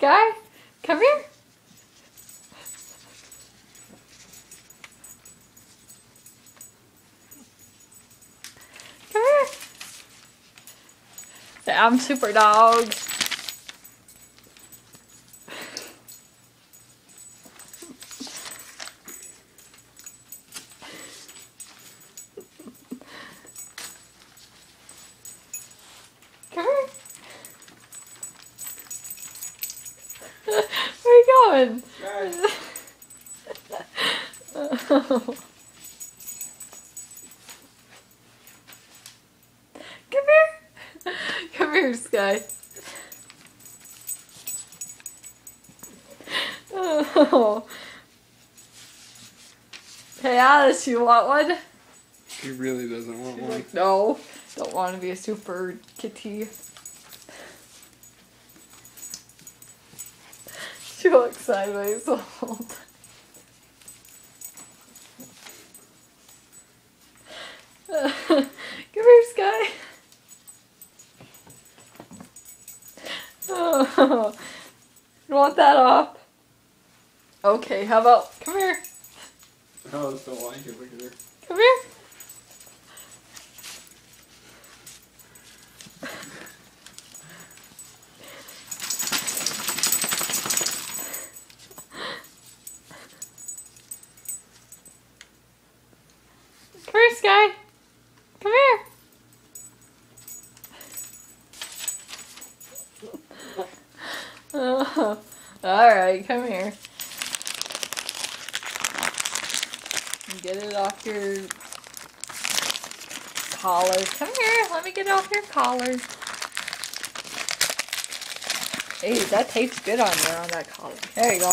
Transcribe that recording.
Sky, come here. Come here. I'm Super Dog. Come here. Where are you going? Come here. Come here, Sky. Oh. Hey Alice, you want one? She really doesn't want She's one. like, no, don't want to be a super kitty. She looks sideways the whole time. Come here, Sky. Oh, you want that off? Okay, how about, come here. Oh, it's don't like it. Look at her. Come here. Come here, Sky. Come here. Oh, alright, come here. Get it off your collar. Come here, let me get it off your collar. Hey, that tastes good on there on that collar. There you go.